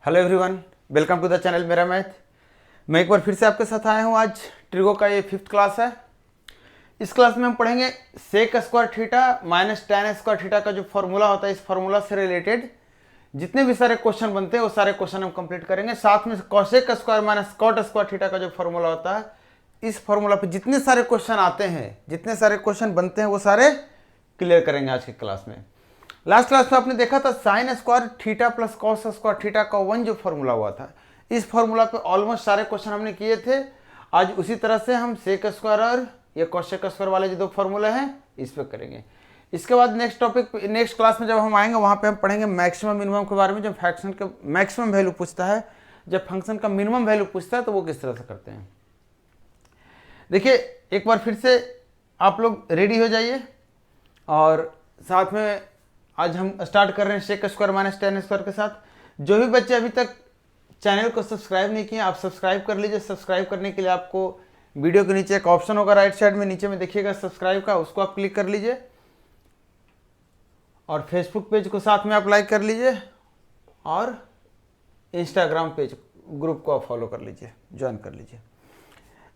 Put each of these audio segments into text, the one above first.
Hello everyone, welcome to the channel मेरा math. मैं एक बार फिर से आपके साथ आया हूँ। आज ट्रिगो का ये 5th क्लास है। इस क्लास में हम पढ़ेंगे sec square theta minus tan square theta का जो फॉर्मूला होता है, इस फॉर्मूला से रिलेटेड जितने भी सारे क्वेश्चन बनते हैं वो सारे क्वेश्चन हम कंप्लीट करेंगे। साथ में cosec square minus cot square theta का जो फॉर्मूला होता है, इस फॉर्मूला पे जितने सारे क्वेश्चन आते हैं, जितने सारे क्वेश्चन बनते हैं, वो सारे क्लियर करेंगे आज की क्लास में। लास्ट क्लास में आपने देखा था sine square theta plus cos square theta का 1 जो फॉर्मूला हुआ था, इस फॉर्मूला पे ऑलमोस्ट सारे क्वेश्चन हमने किए थे। आज उसी तरह से हम सेक स्क्वायर और ये कॉसेक स्क्वायर वाले जो दो फॉर्मूले हैं इस पे करेंगे। इसके बाद नेक्स्ट क्लास में जब हम आएंगे वहाँ पे हम पढ़ेंगे मैक्सिमम मिनिमम के बारे में। जब फंक्शन का मैक्सिमम वैल्यू पूछता है, जब फंक्शन का मिनिमम वैल्यू पूछता है, तो वो किस तरह से करते हैं। देखिए, एक बार फिर से आप लोग रेडी हो जाइए और साथ में आज हम स्टार्ट कर रहे हैं sec square minus tan square के साथ। जो भी बच्चे अभी तक चैनल को सब्सक्राइब नहीं किए, आप सब्सक्राइब कर लीजिए। सब्सक्राइब करने के लिए आपको वीडियो के नीचे एक ऑप्शन होगा, राइट साइड में नीचे में देखिएगा सब्सक्राइब का, उसको आप क्लिक कर लीजिए और फेसबुक पेज को साथ में आप लाइक कर लीजिए और इंस्टाग्राम पेज ग्रुप को आप फॉलो कर लीजिए, ज्वाइन कर लीजिए।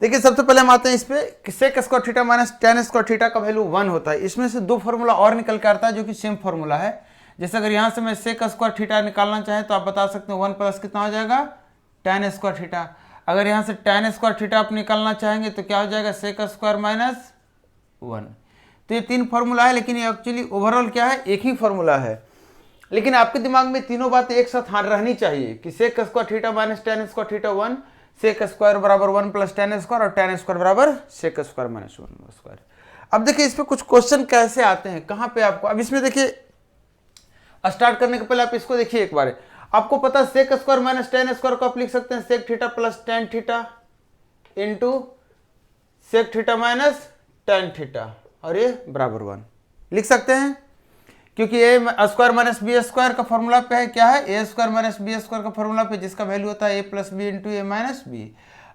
देखिए, सबसे पहले हम आते हैं इस पे कि sec square theta minus tan square theta का वैल्यू 1 होता है। इसमें से दो फॉर्मूला और निकल के आता है जो कि सेम फॉर्मूला है। जैसे अगर यहाँ से मैं सेक स्क्वायर थीटा निकालना चाहें तो आप बता सकते हैं 1 प्लस कितना हो जाएगा, tan स्क्वायर थीटा। अगर यहाँ से tan स्क्वायर थीटा आप निकालना चाहेंगे तो क्या हो जाएगा, सेक स्क्वायर माइनस 1। तो ये 3 फॉर्मूला है, लेकिन ये एक्चुअली ओवरऑल क्या है, एक ही फॉर्मूला है। लेकिन आपके दिमाग में तीनों बातें एक साथ रहनी चाहिए कि sec square theta minus tan square theta 1, sec square बराबर 1 प्लस tan स्क्वायर और tan स्क्वायर बराबर सेक स्क्वायर माइनस 1 स्क्वायर। अब देखिए इस पे कुछ क्वेश्चन कैसे आते हैं, कहाँ पे आपको, अब इसमें देखिए स्टार्ट करने के पहले आप इसको देखिए एक बार। आपको पता है sec square minus tan square को आप लिख सकते हैं sec theta plus tan theta into sec theta minus tan theta, और ये बराबर 1 लिख सकते हैं, क्योंकि A square minus B square का फॉर्मूला पे है, क्या है, ए स्क्वायर माइनस बी स्क्वायर का फॉर्मूला पे, जिसका वैल्यू होता है A plus B into A minus B.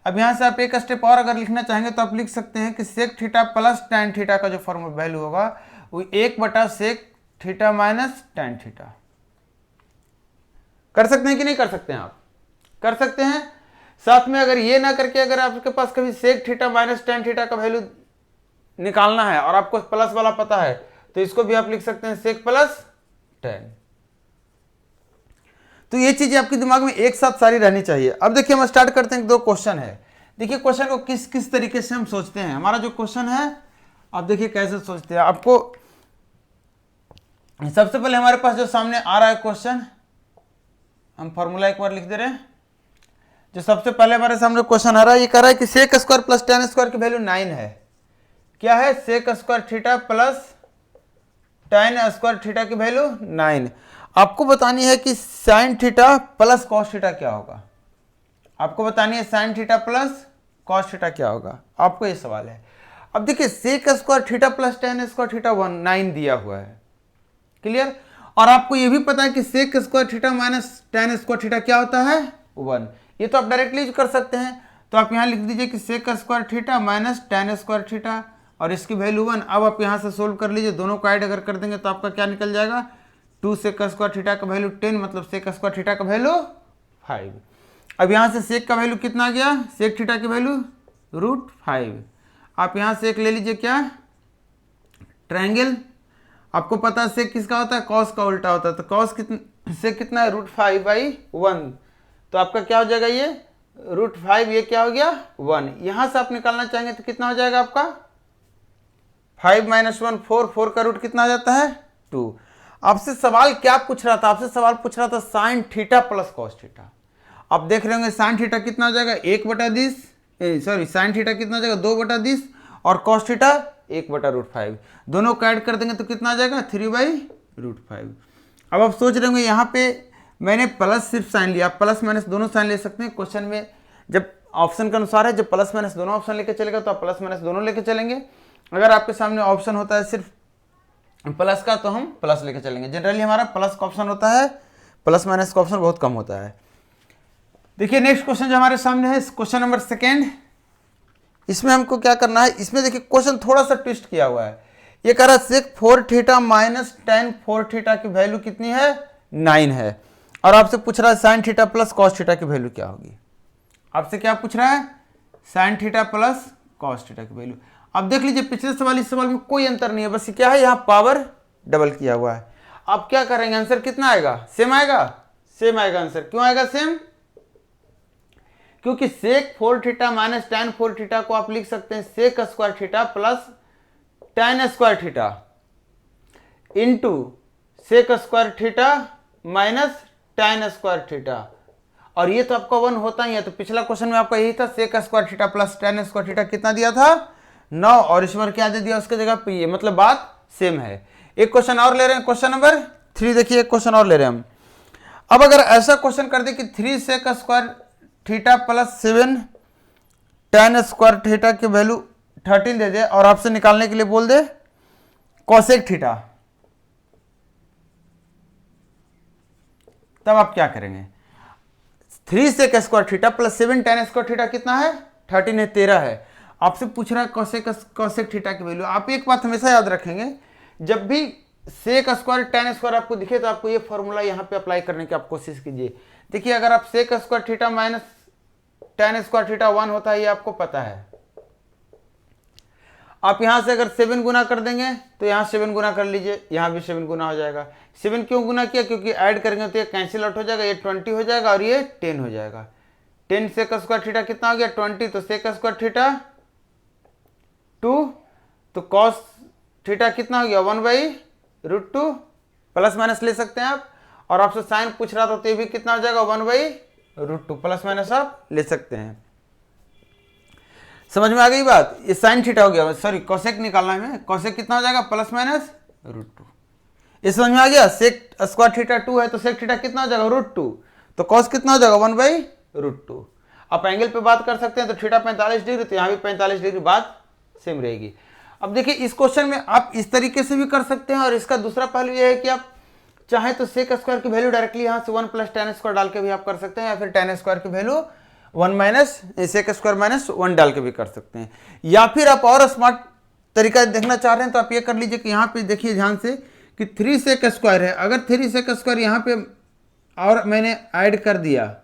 अब यहाँ से आप एक स्टेप और अगर लिखना चाहेंगे तो आप लिख सकते हैं कि sec theta plus tan theta का जो फॉर्मूला वैल्यू होगा वो 1 बटा sec theta minus tan theta. कर सकते हैं कि नहीं कर सकते हैं, आप कर सकते हैं। साथ में अगर ये ना करके अगर आपके पास कभी sec theta minus tan theta का वैल्यू निकालना है और आपको प्लस वाला पता है तो इसको भी आप लिख सकते हैं सेक प्लस tan। तो ये चीजें आपके दिमाग में एक साथ सारी रहनी चाहिए। अब देखिए हम स्टार्ट करते हैं, दो क्वेश्चन है। देखिए क्वेश्चन को किस किस तरीके से हम सोचते हैं। हमारा जो क्वेश्चन है, आप देखिए कैसे सोचते हैं। आपको सबसे पहले हमारे पास जो सामने आ रहा है क्वेश्चन, हम फॉर्मूला एक बार लिख दे रहे हैं। जो सबसे पहले हमारे सामने क्वेश्चन आ रहा है, ये कह रहा है कि sec square plus tan square की वैल्यू 9 है। क्या है, sec square theta plus tan square theta की वैल्यू 9। आपको बतानी है कि sine theta plus cos theta क्या होगा। आपको बतानी है sine theta plus cos theta क्या होगा, आपको ये सवाल है। अब देखिए sec square theta plus tan square theta 9 दिया हुआ है, क्लियर। और आपको ये भी पता है कि sec square theta minus tan square theta क्या होता है, 1। ये तो आप डायरेक्टली यूज कर सकते हैं। तो आप यहाँ लिख दीजिए कि sec square theta minus tan square theta और इसकी वैल्यू 1। अब आप यहाँ से सोल्व कर लीजिए, दोनों को ऐड अगर कर देंगे तो आपका क्या निकल जाएगा, 2 सेक स्क्वायर थीटा का वैल्यू 10, मतलब सेक स्क्वायर थीटा का वैल्यू 5। अब यहाँ से सेक का वैल्यू कितना आ गया, सेक थीटा की वैल्यू √5। आप यहाँ से एक ले लीजिए, क्या, ट्रायंगल। आपको पता है सेक किसका होता है, कॉस का उल्टा होता है। तो कॉस से कितना है, √5/1। तो आपका क्या हो जाएगा, ये √5, ये क्या हो गया 1। यहाँ से आप निकालना चाहेंगे तो कितना हो जाएगा आपका 5 - 1 4, 4 का रूट कितना आ जाता है 2। आपसे सवाल क्या पूछ रहा था, आपसे सवाल पूछ रहा था sign theta plus cos theta. आप देख रहे होंगे साइन थीटा कितना हो जाएगा 1/10, सॉरी साइन थीटा कितना हो जाएगा 2/10 और कॉस थीटा 1/√5। दोनों को ऐड कर देंगे तो कितना आ जाएगा 3/√5। अब आप सोच रहे होंगे यहाँ पे मैंने प्लस सिर्फ साइन लिया, प्लस माइनस दोनों साइन ले सकते हैं। क्वेश्चन में जब ऑप्शन के अनुसार है, जब प्लस माइनस दोनों ऑप्शन लेके चलेगा तो आप प्लस माइनस दोनों लेके चलेंगे। अगर आपके सामने ऑप्शन होता है सिर्फ प्लस का तो हम प्लस लेके चलेंगे। जनरली हमारा प्लस का ऑप्शन होता है, प्लस माइनस का ऑप्शन बहुत कम होता है। देखिए नेक्स्ट क्वेश्चन जो हमारे सामने है, क्वेश्चन नंबर 2। इसमें हमको क्या करना है, इसमें देखिए क्वेश्चन थोड़ा सा ट्विस्ट किया हुआ है। ये कह रहा है सेक 4 थीटा माइनस tan 4 थीटा की वैल्यू कितनी है, 9 है। और आपसे पूछ रहा है sine theta plus cos theta की वैल्यू क्या होगी। आपसे क्या पूछ रहा है, sine theta plus cos theta की वैल्यू। अब देख लीजिए पिछले सवाल इस सवाल में कोई अंतर नहीं है, बस क्या है, यहाँ पावर डबल किया हुआ है। आप क्या करेंगे, आंसर कितना आएगा, सेम आएगा, सेम आएगा आंसर। क्यों आएगा सेम, क्योंकि sec 4 theta minus tan 4 theta को आप लिख सकते हैं sec square theta plus tan square theta into sec square theta minus tan square theta, और ये तो आपका 1 होता ही है। तो पिछला क्वेश्चन में आपका यही था, sec square theta plus tan square theta कितना दिया था, 9, और इस बार क्या दे दिया उसके जगह पे ये, मतलब बात सेम है। एक क्वेश्चन और ले रहे हैं, क्वेश्चन नंबर 3 देखिए, एक क्वेश्चन और ले रहे हैं हम। अब अगर ऐसा क्वेश्चन कर दे कि 3 sec square theta plus 7 tan square theta की वैल्यू 13 दे दे, और आपसे निकालने के लिए बोल दे कोसेक थीटा, तब आप क्या करेंगे। 3 sec square theta plus 7 tan square theta कितना है, 13 है, 13 है। आपसे पूछ रहा है कोसेक थीटा की वैल्यू। आप एक बात हमेशा याद रखेंगे, जब भी सेक स्क्वायर tan स्क्वायर आपको दिखे तो आपको ये फॉर्मूला यहाँ पे अप्लाई करने की आप कोशिश कीजिए। देखिए अगर आप sec square theta minus tan square theta 1 होता है, ये आपको पता है। आप यहां से अगर 7 गुना कर देंगे तो यहाँ 7 गुना कर लीजिए, यहाँ भी 7 गुना हो जाएगा। 7 क्यों गुना किया, क्योंकि ऐड करेंगे तो ये कैंसिल आउट हो जाएगा, ये 20 हो जाएगा और ये 10 हो जाएगा। 10 सेक स्क्वायर थीटा कितना हो गया 20, तो सेक स्क्वायर थीटा 2, तो कॉस थीटा कितना हो गया 1/√2, प्लस माइनस ले सकते हैं आप। और आपसे साइन पूछ रहा था तो ये भी कितना हो जाएगा 1/√2, प्लस माइनस आप ले सकते हैं। समझ में आ गई बात, ये साइन थीटा हो गया, सॉरी कोसेक निकालना है हमें, कोसेक कितना हो जाएगा प्लस माइनस √2। ये समझ में आ गया, सेक स्क्वायर थीटा 2 है तो सेक थीटा कितना हो जाएगा √2, तो कॉस कितना हो जाएगा 1/√2। आप एंगल पे बात कर सकते हैं, तो थीटा 45 डिग्री, तो यहाँ भी 45 डिग्री, बात सेम रहेगी। अब देखिए इस क्वेश्चन में आप इस तरीके से भी कर सकते हैं, और इसका दूसरा पहलू यह है कि आप चाहे तो सेक स्क्वायर की वैल्यू डायरेक्टली यहाँ से 1 + tan स्क्वायर डाल के भी आप कर सकते हैं, या फिर tan स्क्वायर की value 1 minus sec square minus 1 डाल के भी कर सकते हैं। या फिर आप और स्मार्ट तरीका देखना चाह रहे हैं तो आप ये कर लीजिए कि यहाँ पे देखिए ध्यान से कि 3 सेक स्क्वायर है, अगर 3 सेक स्क्वायर यहाँ पे और मैंने ऐड कर दिया,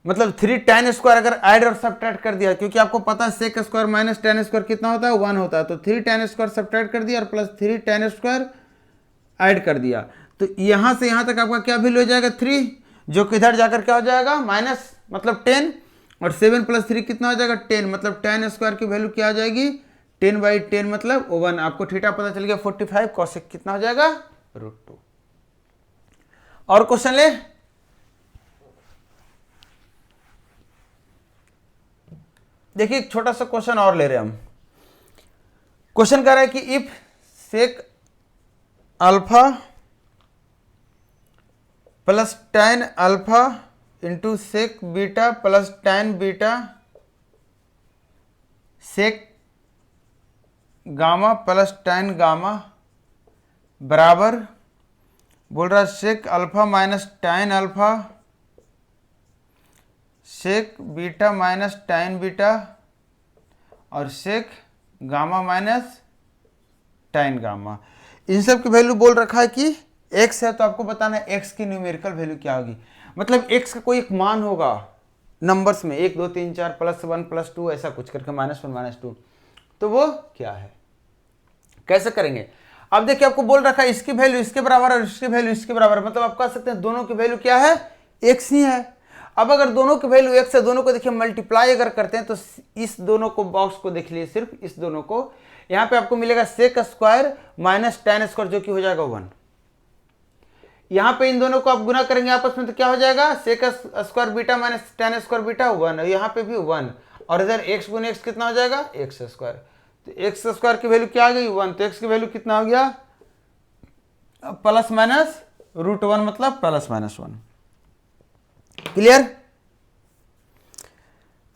मतलब 3 tan स्क्वायर अगर ऐड और सब्ट्रैक्ट कर दिया, क्योंकि आपको पता है sec square minus tan square कितना होता है 1 होता है, तो 3 tan स्क्वायर सब्ट्रैक्ट कर दिया और प्लस 3 tan स्क्वायर ऐड कर दिया, तो यहां से यहां तक आपका क्या वैल्यू हो जाएगा 3, जो किधर जाकर क्या हो जाएगा माइनस, मतलब 10, और 7 + 3 कितना हो जाएगा 10, मतलब tan स्क्वायर की वैल्यू क्या आ जाएगी 10/10 मतलब 1। आपको थीटा पता चल गया 45, कोसेक कितना हो जाएगा √2। और क्वेश्चन ले, देखिए एक छोटा सा क्वेश्चन और ले रहे हैं हम। क्वेश्चन कह रहा है कि if sec alpha plus tan alpha into sec beta plus tan beta sec gamma plus tan gamma बराबर, बोल रहा है sec alpha minus tan alpha sec beta minus tan beta और sec gamma minus tan gamma, इन सब की value बोल रखा है कि x है, तो आपको बताना है x की न्यूमेरिकल वैल्यू क्या होगी। मतलब x का कोई एक मान होगा नंबर्स में 1 2 3 4 +1 +2 ऐसा कुछ करके -1 -2, तो वो क्या है, कैसे करेंगे। अब देखिए आपको बोल रखा है इसकी वैल्यू इसके बराबर और इसकी वैल्यू इसके बराबर, मतलब आप कह सकते हैं दोनों की वैल्यू क्या है x ही है। अब अगर दोनों की वैल्यू x है, दोनों को देखिए मल्टीप्लाई अगर करते हैं तो इस दोनों को बॉक्स को देख लीजिए, सिर्फ इस दोनों को, यहाँ पे आपको मिलेगा sec square minus tan square जो कि हो जाएगा 1। यहाँ पे इन दोनों को आप गुना करेंगे आपस में तो क्या हो जाएगा sec square beta minus tan square beta 1, यहाँ पे भी 1, और इधर x गुना x कितना हो जाएगा x स्क्वायर, तो x स्क्वायर की वैल्यू क्या आ गई 1, तो x की वैल्यू कितना हो गया प्लस माइनस √1, मतलब प्लस माइनस 1। क्लियर।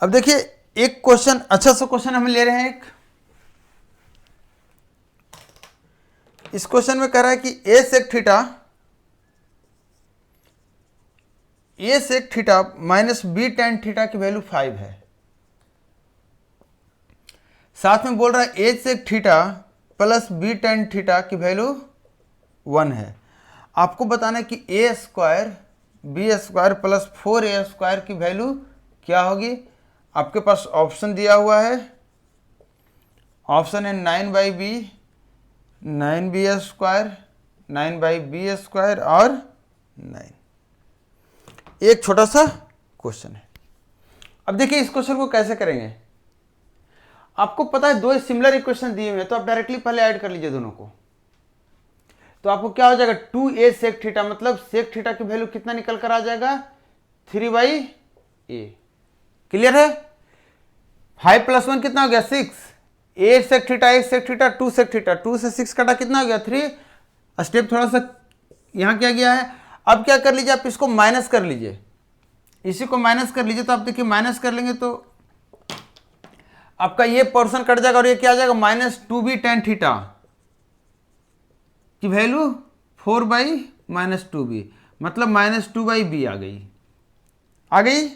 अब देखिए एक क्वेश्चन, अच्छा सा क्वेश्चन हम ले रहे हैं एक, इस क्वेश्चन में कह रहा है कि a sec theta minus b tan theta की वैल्यू 5 है, साथ में बोल रहा है a sec theta plus b tan theta की वैल्यू 1 है। आपको बताना है कि a square b square plus 4a square की वैल्यू क्या होगी। आपके पास ऑप्शन दिया हुआ है, ऑप्शन है 9/b, 9b square, 9/b square और 9। एक छोटा सा क्वेश्चन है। अब देखिए इस क्वेश्चन को कैसे करेंगे। आपको पता है दो सिमिलर इक्वेशन दिए हुए हैं, तो आप डायरेक्टली पहले ऐड कर लीजिए दोनों को। तो आपको क्या हो जाएगा 2a सेक थीटा, मतलब सेक थीटा की वैल्यू कितना निकल कर आ जाएगा 3/a। क्लियर है। 5 + 1 कितना हो गया 6। a sec theta, a sec theta, 2 sec theta, 2 से 6 कटा कितना हो गया 3। स्टेप थोड़ा सा यहां क्या गया है। अब क्या कर लीजिए, आप इसको माइनस कर लीजिए, इसी को माइनस कर लीजिए। तो आप देखिए माइनस कर लेंगे तो आपका ये पोर्शन कट जाएगा और ये क्या आ जाएगा -2b tan थीटा की वैल्यू 4/-2b, मतलब -2/b आ गई।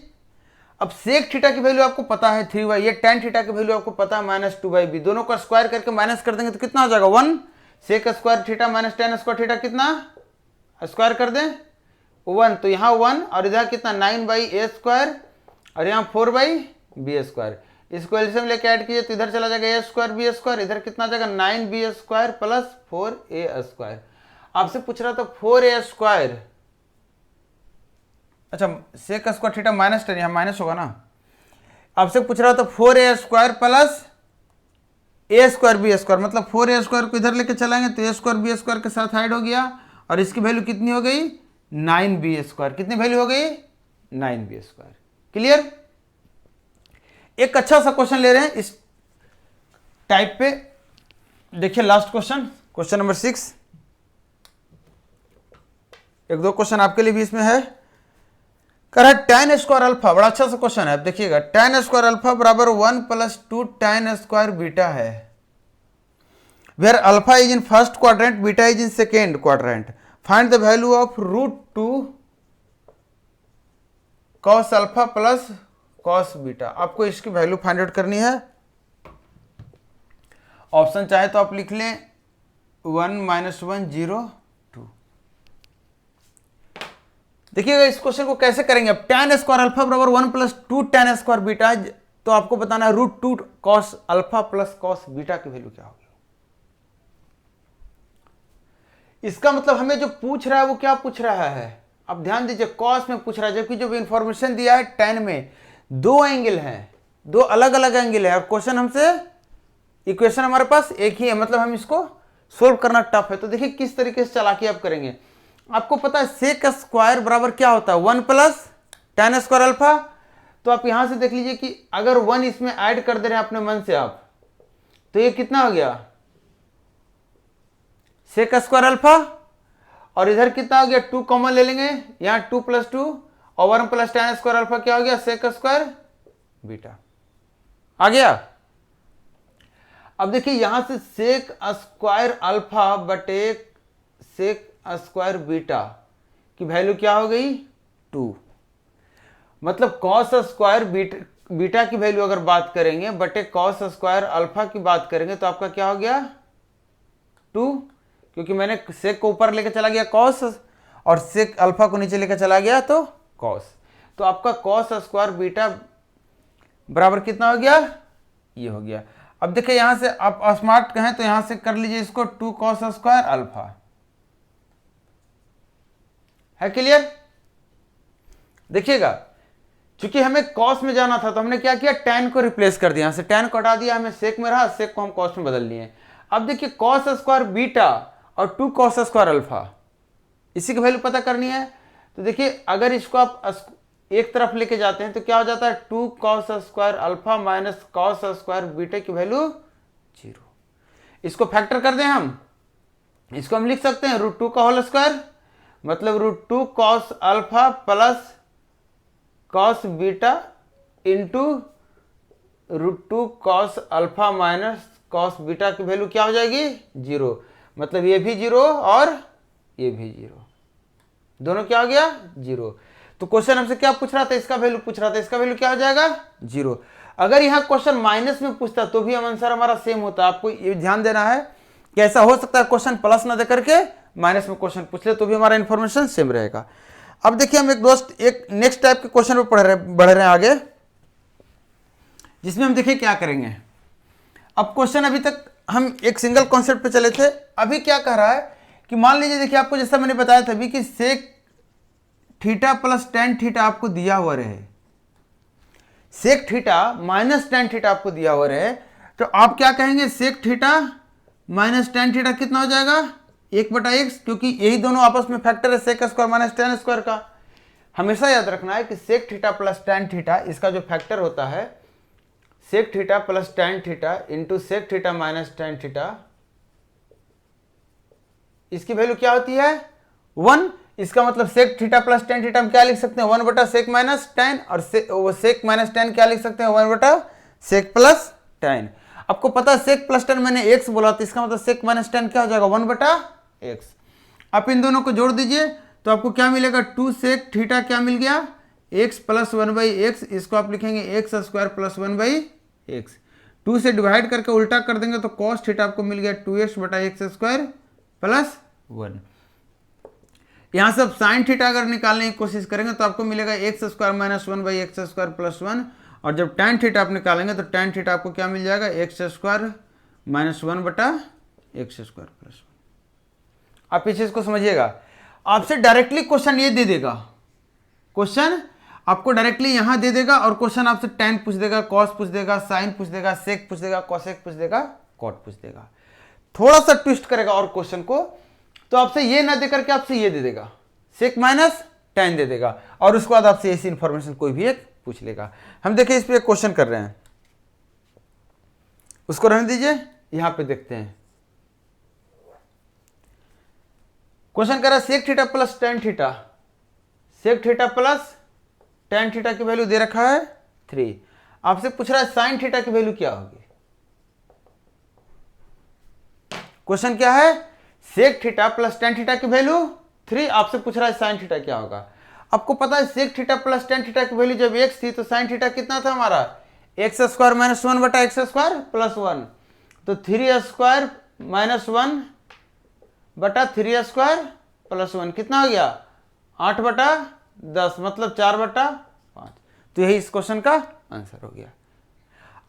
अब सेक थीटा की वैल्यू आपको पता है 3/, ये tan थीटा की वैल्यू आपको पता है -2/b। दोनों का स्क्वायर करके माइनस कर देंगे तो कितना हो जाएगा 1। Sec square theta minus tan square theta कितना, स्क्वायर कर दें 1, तो यहाँ 1 और इधर कितना 9/a स्क्वायर और यहाँ 4/b स्क्वायर। इसको एलसीएम लेके ऐड कीजिए तो इधर चला जाएगा a स्क्वायर b स्क्वायर, इधर कितना जाएगा 9b square plus 4a square. आपसे पूछ रहा था 4a स्क्वायर, अच्छा sec square theta minus tan, यहाँ माइनस होगा ना। आपसे पूछ रहा था 4a square plus a square b square, मतलब 4a स्क्वायर को इधर लेके चलाएंगे तो a स्क्वायर b स्क्वायर के साथ ऐड हो गया और इसकी वैल्यू कितनी हो गई 9b स्क्वायर। कितनी वैल्यू हो गई 9b स्क्वायर। क्लियर। एक अच्छा सा क्वेश्चन ले रहे हैं इस टाइप पे। देखिए लास्ट क्वेश्चन, क्वेश्चन नंबर 6। एक दो क्वेश्चन आपके लिए भी इसमें है। कह रहा है tan स्क्वायर अल्फा, बड़ा अच्छा सा क्वेश्चन है। अब देखिएगा tan स्क्वायर अल्फा बराबर 1 + 2 tan स्क्वायर बीटा है, where alpha is in first quadrant, beta is in second quadrant. Find the value of √2 cos alpha plus cos beta. आपको इसकी वैल्यू फाइंड आउट करनी है। ऑप्शन चाहे तो आप लिख लें 1 - 1 0 2। देखिएगा इस क्वेश्चन को कैसे करेंगे। अब tan स्क्वायर अल्फा बराबर 1 + 2 tan स्क्वायर बीटा, तो आपको बताना है √2 cos alpha plus cos beta की वैल्यू क्या होगी। इसका मतलब हमें जो पूछ रहा है वो क्या पूछ रहा है, अब ध्यान दीजिए cos में पूछ रहा है, जबकि जो इंफॉर्मेशन दिया है tan में दो एंगल हैं, दो अलग अलग एंगल है और क्वेश्चन हमसे इक्वेशन हमारे पास एक ही है, मतलब हम इसको सोल्व करना टफ है। तो देखिए किस तरीके से चालाकी आप करेंगे। आपको पता है सेक स्क्वायर बराबर क्या होता है 1 + tan स्क्वायर अल्फा। तो आप यहां से देख लीजिए कि अगर 1 इसमें ऐड कर दे रहे हैं अपने मन से आप, तो ये कितना हो गया सेक स्क्वायर अल्फा, और इधर कितना हो गया 2 कॉमन ले लेंगे, यहाँ 2 + 2 और 1 + tan स्क्वायर अल्फा क्या हो गया सेक स्क्वायर बीटा आ गया। अब देखिए यहां से सेक स्क्वायर अल्फा बटे सेक स्क्वायर बीटा की वैल्यू क्या हो गई 2, मतलब cos स्क्वायर बीटा की वैल्यू अगर बात करेंगे बटे cos स्क्वायर अल्फा की बात करेंगे तो आपका क्या हो गया 2, क्योंकि मैंने सेक को ऊपर लेके चला गया cos और सेक अल्फा को नीचे लेके चला गया तो cos। तो आपका cos स्क्वायर बीटा बराबर कितना हो गया ये हो गया। अब देखिए यहां से आप स्मार्ट कहें तो यहां से कर लीजिए इसको 2 cos स्क्वायर अल्फा। है क्लियर। देखिएगा चूंकि हमें cos में जाना था तो हमने क्या किया tan को रिप्लेस कर दिया, यहां से tan को हटा दिया, हमें सेक में रहा, सेक को हम cos में बदल लिए। अब देखिए cos स्क्वायर बीटा और 2 cos स्क्वायर अल्फा, इसी की वैल्यू पता करनी है। तो देखिए अगर इसको आप एक तरफ लेके जाते हैं तो क्या हो जाता है 2 cos square alpha minus cos square beta की वैल्यू 0। इसको फैक्टर कर दें हम, इसको हम लिख सकते हैं √2 का होल स्क्वायर, मतलब √2 cos alpha plus cos beta into √2 cos alpha minus cos beta की वैल्यू क्या हो जाएगी 0, मतलब ये भी 0 और ये भी 0, दोनों क्या हो गया 0। तो क्वेश्चन हमसे क्या पूछ रहा था, इसका वैल्यू पूछ रहा था, इसका वैल्यू क्या हो जाएगा 0। अगर यहाँ क्वेश्चन माइनस में पूछता तो भी आंसर हमारा सेम होता। आपको ये ध्यान देना है कि ऐसा हो सकता है क्वेश्चन प्लस ना दे करके माइनस में क्वेश्चन पूछ ले तो भी हमारा इन्फॉर्मेशन सेम रहेगा। अब देखिए हम एक नेक्स्ट टाइप के क्वेश्चन पर बढ़ रहे हैं आगे, जिसमें हम देखिए क्या करेंगे। अब क्वेश्चन अभी तक हम एक सिंगल कॉन्सेप्ट पे चले थे, अभी क्या कह रहा है कि मान लीजिए देखिए आपको जैसा मैंने बताया था अभी कि sec theta plus tan theta आपको दिया हुआ रहे, sec theta minus tan theta आपको दिया हुआ रहे, तो आप क्या कहेंगे sec theta minus tan theta कितना हो जाएगा 1/x, क्योंकि यही दोनों आपस में फैक्टर है sec square minus tan square का। हमेशा याद रखना है कि sec theta plus tan theta इसका जो फैक्टर होता है sec theta plus tan theta into sec theta minus tan theta, इसकी वैल्यू क्या होती है 1। इसका मतलब sec theta plus tan theta हम क्या लिख सकते हैं 1/सेक माइनस टेन, और सेक माइनस टेन क्या लिख सकते हैं 1/सेक प्लस टेन। आपको पता है सेक प्लस टेन मैंने x बोला, तो इसका मतलब सेक माइनस टेन क्या हो जाएगा 1/x। आप इन दोनों को जोड़ दीजिए तो आपको क्या मिलेगा 2 सेक थीटा क्या मिल गया x प्लस 1/x, इसको आप लिखेंगे एक्स स्क्वायर प्लस 1/x। 2 से डिवाइड करके उल्टा कर देंगे तो कॉस थीटा आपको मिल गया 2x/x स्क्वायर प्लस 1। यहां से आप साइन थीटा अगर निकालने की कोशिश करेंगे तो आपको मिलेगा x square minus 1/x square plus 1, और जब tan थीटा आप निकालेंगे तो tan थीटा आपको क्या मिल जाएगा x square minus 1/x square plus 1। आप इस चीज को समझिएगा, आपसे डायरेक्टली क्वेश्चन ये दे देगा, क्वेश्चन आपको डायरेक्टली यहां दे देगा और क्वेश्चन आपसे tan पूछ देगा, cos पूछ देगा, sin पूछ देगा, sec पूछ देगा, cosec पूछ देगा, cot पूछ देगा। थोड़ा सा ट्विस्ट करेगा और क्वेश्चन को, तो आपसे ये ना दे करके आपसे ये दे देगा sec माइनस tan दे देगा, और उसके बाद आपसे ऐसी इंफॉर्मेशन कोई भी एक पूछ लेगा। हम देखिए इस पे एक क्वेश्चन कर रहे हैं, उसको रहने दीजिए, यहां पे देखते हैं। क्वेश्चन कर रहा है sec theta plus tan theta, sec theta plus tan theta की वैल्यू दे रखा है 3। आपसे पूछ रहा है साइन थीटा की वैल्यू क्या होगी। क्वेश्चन क्या है sec theta plus tan theta की वैल्यू 3, आपसे पूछ रहा है साइन थीटा क्या होगा। आपको पता है sec theta plus tan theta की वैल्यू जब x थी तो साइन थीटा कितना था हमारा x square minus 1/x square plus 1, तो 3 स्क्वायर माइनस 1/3 स्क्वायर प्लस 1 कितना हो गया 8/10, मतलब 4/5। तो यही इस क्वेश्चन का आंसर हो गया।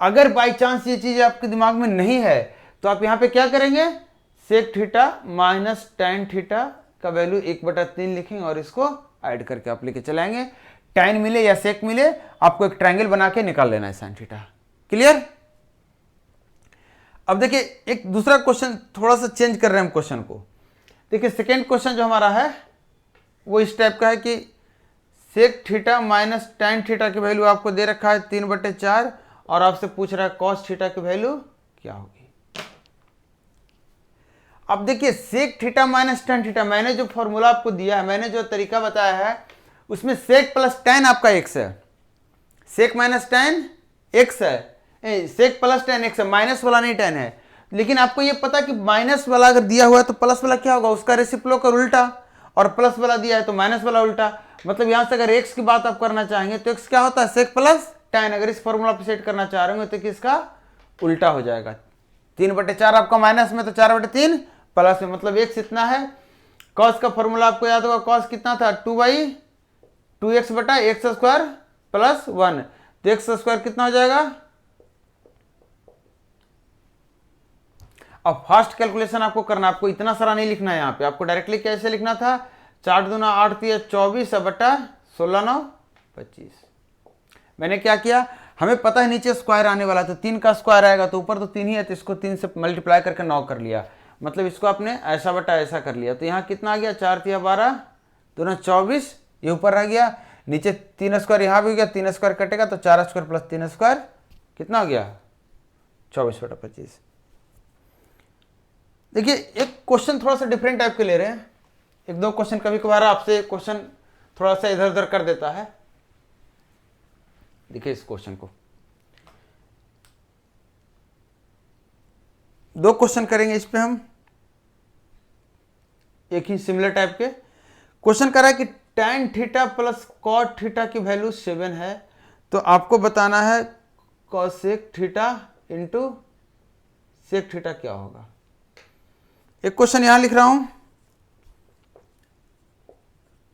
अगर बाई चांस ये चीज आपके दिमाग में नहीं है तो आप यहां पे क्या करेंगे sec theta minus tan theta का वैल्यू 1/3 लिखेंगे और इसको ऐड करके आप लेके चलाएंगे, tan मिले या सेक मिले आपको एक ट्रायंगल बना के निकाल लेना है साइन थीटा। क्लियर। अब देखिए एक दूसरा क्वेश्चन, थोड़ा सा चेंज कर रहे हैं हम क्वेश्चन को। देखिए सेकेंड क्वेश्चन जो हमारा है वो इस टाइप का है कि sec theta minus tan theta की वैल्यू आपको दे रखा है 3/4, और आपसे पूछ रहा है कॉस थीटा की वैल्यू क्या होगी। अब देखिए sec theta minus tan theta, मैंने जो फॉर्मूला आपको दिया है, मैंने जो तरीका बताया है उसमें सेक प्लस टेन आपका x है, सेक माइनस टेन x है, सेक प्लस टेन x है, माइनस वाला नहीं टेन है। लेकिन आपको ये पता कि माइनस वाला अगर दिया हुआ है तो प्लस वाला क्या होगा उसका रेसिप्रोकल उल्टा, और प्लस वाला दिया है तो माइनस वाला उल्टा। मतलब यहां से अगर x की बात आप करना चाहेंगे तो x क्या होता है सेक प्लस टेन, अगर इस फॉर्मूला पे सेट करना चाह रहे हो तो किसका उल्टा हो जाएगा। 3/4 आपका माइनस में तो 4/3 प्लस में, मतलब x इतना है। कॉस का फॉर्मूला आपको याद होगा, कॉस कितना था 2/2x/x स्क्वायर प्लस 1, तो x स्क्वायर कितना हो जाएगा। अब फास्ट कैलकुलेशन आपको करना, आपको इतना सारा नहीं लिखना है यहाँ पे, आपको डायरेक्टली कैसे लिखना था 4 दूना 8 3 24/16 25। मैंने क्या किया, हमें पता है नीचे स्क्वायर आने वाला, तो 3 का स्क्वायर आएगा तो ऊपर तो 3 ही है, तो इसको 3 से मल्टीप्लाई करके 9 कर लिया, मतलब इसको आपने ऐसा बटा ऐसा कर लिया। तो यहाँ कितना आ गया 4 3 12 2 24, ये ऊपर रह गया, नीचे 3 स्क्वायर यहाँ भी हो गया, 3 स्क्वायर कटेगा तो 4 स्क्वायर प्लस 3 स्क्वायर कितना हो गया 24/25। देखिए एक क्वेश्चन थोड़ा सा डिफरेंट टाइप के ले रहे हैं, एक दो क्वेश्चन कभी कभार आपसे क्वेश्चन थोड़ा सा इधर उधर कर देता है। देखिए इस क्वेश्चन को, दो क्वेश्चन करेंगे इस पे हम, एक ही सिमिलर टाइप के। क्वेश्चन कर रहा है कि tan theta plus cot theta की वैल्यू 7 है, तो आपको बताना है cosec theta into sec theta क्या होगा। एक क्वेश्चन यहां लिख रहा हूं,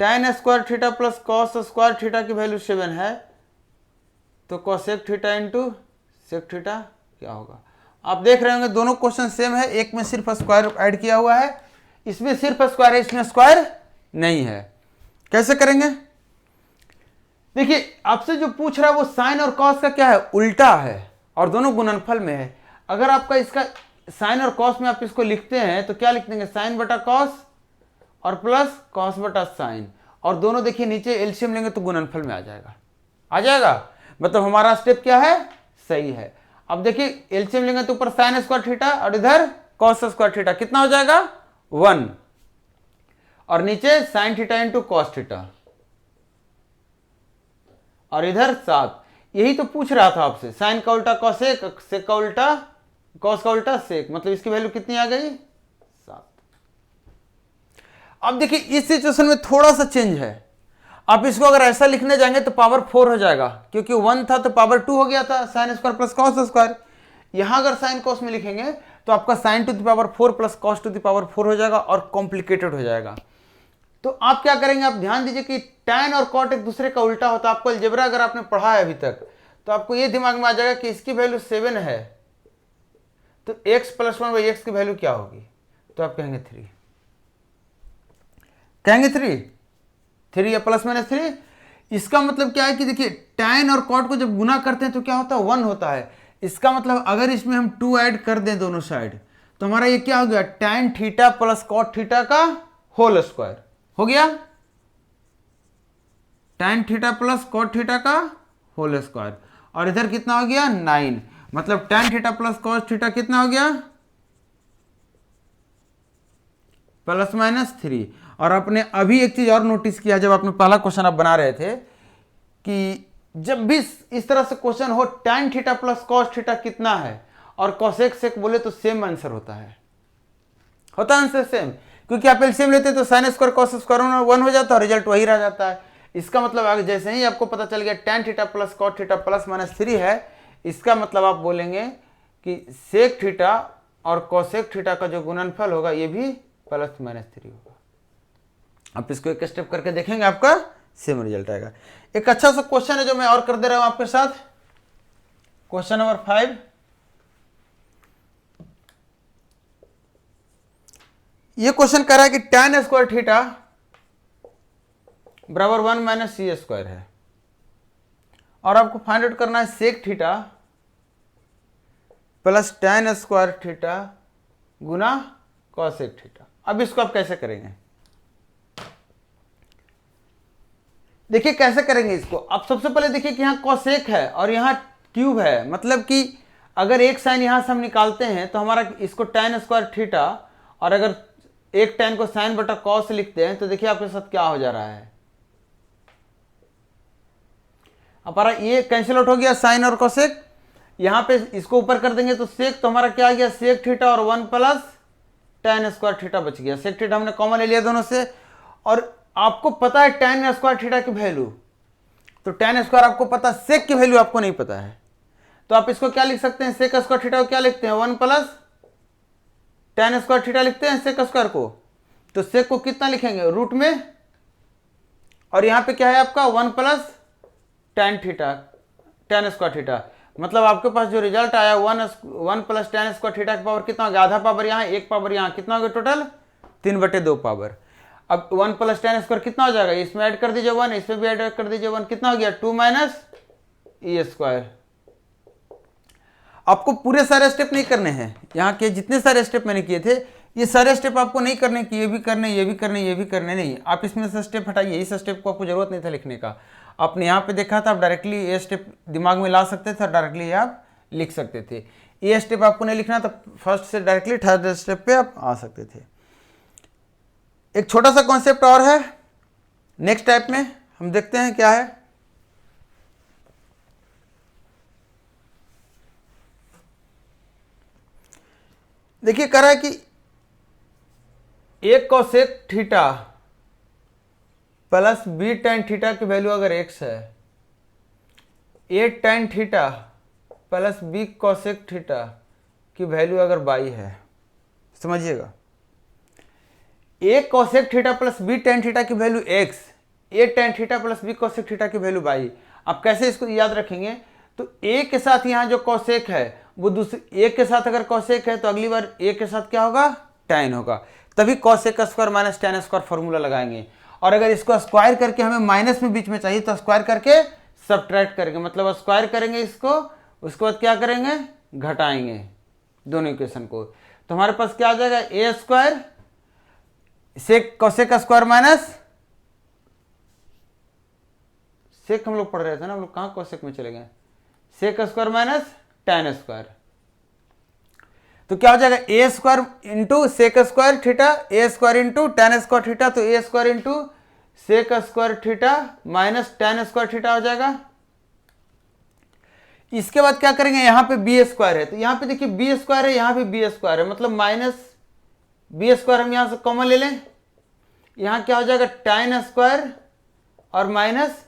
tan square theta plus cos square theta की वैल्यू 7 है, तो cosec theta into sec theta क्या होगा। आप देख रहे होंगे दोनों क्वेश्चन सेम है, एक में सिर्फ स्क्वायर ऐड किया हुआ है, इसमें सिर्फ स्क्वायर है, इसमें स्क्वायर नहीं है। कैसे करेंगे? देखिए आपसे जो पूछ रहा है वो साइन और कॉस का क्या है, उल्टा है, और दोनों गुणनफल में है। अगर आपका इसका साइन और कॉस में आप इसको लिखते हैं तो क्या लिख देंगे, साइन बटा कॉस और प्लस कॉस बटा साइन, और दोनों देखिए नीचे एलसीएम लेंगे तो गुणनफल में आ जाएगा, आ जाएगा। मतलब हमारा स्टेप क्या है, सही है। अब देखिए एलसीएम लेंगे तो ऊपर साइन स्क्वायर थीटा और इधर कॉस स्क्वायर थीटा, कितना हो जाएगा 1, और नीचे sine theta into cos theta, और इधर 7। यही तो पूछ रहा था आपसे, साइन का उल्टा कॉसेक, सेक का उल्टा कॉस का उल्टा सेक, मतलब इसकी वैल्यू कितनी आ गई 7। अब देखिए इस सिचुएशन में थोड़ा सा चेंज है, आप इसको अगर ऐसा लिखने जाएंगे तो पावर 4 हो जाएगा, क्योंकि 1 था तो पावर 2 हो गया था, sine square plus cos square. यहां अगर साइन कॉस में लिखेंगे तो आपका sign to the power 4 plus cos two the power 4 हो जाएगा और कॉम्प्लिकेटेड हो जाएगा। तो आप क्या करेंगे, आप ध्यान दीजिए कि tan और cot एक दूसरे का उल्टा होता है। आपको अलजेब्रा अगर आपने पढ़ा है अभी तक तो आपको ये दिमाग में आ जाएगा कि इसकी वैल्यू 7 है, तो x प्लस 1 बाई एक्स की वैल्यू क्या होगी, तो आप कहेंगे 3, कहेंगे 3 या प्लस माइनस 3। इसका मतलब क्या है कि देखिए tan और cot को जब गुना करते हैं तो क्या होता है 1 होता है। इसका मतलब अगर इसमें हम 2 ऐड कर दें दोनों साइड तो हमारा ये क्या हो गया, tan theta plus cot theta का होल स्क्वायर हो गया, tan theta plus cot theta का होल स्क्वायर, और इधर कितना हो गया 9, मतलब tan theta plus cos theta कितना हो गया प्लस माइनस 3। और आपने अभी एक चीज और नोटिस किया, जब आपने पहला क्वेश्चन आप बना रहे थे कि जब भी इस तरह से क्वेश्चन हो tan theta plus cos theta कितना है और cosec sec बोले तो सेम आंसर होता है, होता है आंसर सेम, क्योंकि आप एलसीएम लेते तो साइन स्क्वायर कॉस स्क्वायर 1 हो जाता है, रिजल्ट वही रह जाता है। इसका मतलब आगे जैसे ही आपको पता चल गया tan theta plus cot theta plus minus 3 है, इसका मतलब आप बोलेंगे कि सेक थीटा और कोसेक थीटा का जो गुणनफल होगा ये भी प्लस माइनस 3 होगा। आप इसको एक स्टेप करके देखेंगे, आपका सेम रिजल्ट आएगा। एक अच्छा सा क्वेश्चन है जो मैं और कर दे रहा हूं आपके साथ, क्वेश्चन नंबर 5। ये क्वेश्चन कह रहा है कि tan स्क्वायर थीटा बराबर 1 माइनस सी स्क्वायर है, और आपको फाइंड आउट करना है sec theta plus tan square theta गुना कॉसेक थीटा। अब इसको आप कैसे करेंगे, देखिए कैसे करेंगे इसको। अब सबसे पहले देखिए कि यहाँ कॉसेक है और यहाँ क्यूब है, मतलब कि अगर एक साइन यहां से हम निकालते हैं तो हमारा इसको tan स्क्वायर थीटा, और अगर एक tan को साइन बटा कॉस लिखते हैं तो देखिए आपके साथ क्या हो जा रहा है, हमारा ये कैंसिल आउट हो गया साइन और कोसेक। यहां पे इसको ऊपर कर देंगे तो सेक, तो हमारा क्या आ गया सेक थीटा और 1 प्लस tan स्क्वायर थीटा बच गया। सेक थीटा हमने कॉमन ले लिया दोनों से, और आपको पता है tan स्क्वायर थीटा की वैल्यू, तो tan स्क्वायर आपको पता, सेक की वैल्यू आपको नहीं पता है, तो आप इसको क्या लिख सकते हैं, सेक स्क्वायर थीटा को क्या लिखते हैं 1 प्लस tan स्क्वायर थीटा लिखते हैं सेक स्क्वायर को, तो सेक को कितना लिखेंगे रूट में, और यहां पे क्या है आपका 1 plus tan theta tan square theta, मतलब आपके पास जो रिजल्ट आया 1 प्लस tan स्क्वायर थीटा की पावर कितना हो गया, आधा पावर यहाँ, एक पावर यहाँ, कितना हो गया टोटल 3/2 पावर। अब 1 प्लस tan स्क्वायर कितना हो जाएगा, इसमें ऐड कर दीजिए 1, इसमें भी ऐड कर दीजिए 1, कितना हो गया 2 माइनस ई स्क्वायर। आपको पूरे सारे स्टेप नहीं करने हैं, यहाँ के जितने सारे स्टेप मैंने किए थे ये सारे स्टेप आपको नहीं करने कि ये भी करने, ये भी करने, ये भी करने नहीं। आप इसमें से स्टेप हटाइए, इस स्टेप को आपको जरूरत नहीं था लिखने का। आपने यहाँ पे देखा था, आप डायरेक्टली ये स्टेप दिमाग में ला सकते थे और डायरेक्टली ये आप लिख सकते थे। ये स्टेप आपको नहीं लिखना, तो फर्स्ट से डायरेक्टली थर्ड स्टेप पे आप आ सकते थे। एक छोटा सा कॉन्सेप्ट और है नेक्स्ट टाइप में, हम देखते हैं क्या है। देखिए कह रहा है कि एक cosec theta plus b tan theta की वैल्यू अगर x है, a tan theta plus b cosec theta की वैल्यू अगर y है, समझिएगा, a cosec theta plus b tan theta की value x a tan theta plus b cosec theta की value y. अब कैसे इसको याद रखेंगे, तो ए के साथ यहाँ जो कोसेक है वो दूसरी ए के साथ अगर कोसेक है तो अगली बार ए के साथ क्या होगा, tan होगा, तभी cosec square minus tan square formula लगाएंगे। और अगर इसको स्क्वायर करके हमें माइनस में बीच में चाहिए तो स्क्वायर करके सब्ट्रैक्ट करेंगे, मतलब स्क्वायर करेंगे इसको, उसके बाद क्या करेंगे, घटाएंगे दोनों इक्वेशन को। तो हमारे पास क्या आ जाएगा, a square sec cosec square minus sec, हम लोग पढ़ रहे थे ना, हम लोग कहाँ कोसेक में चले गए, sec square minus tan square. तो क्या हो जाएगा, a square into sec square theta, a square into tan square theta, तो a square into sec square theta minus tan square theta हो जाएगा। इसके बाद क्या करेंगे, यहां पे बी स्क्वायर है, तो यहां पे देखिए बी स्क्वायर है, यहां पे बी स्क्वायर है, मतलब माइनस बी स्क्वायर हम यहां से कॉमन ले लें, यहां क्या हो जाएगा tan स्क्वायर और माइनस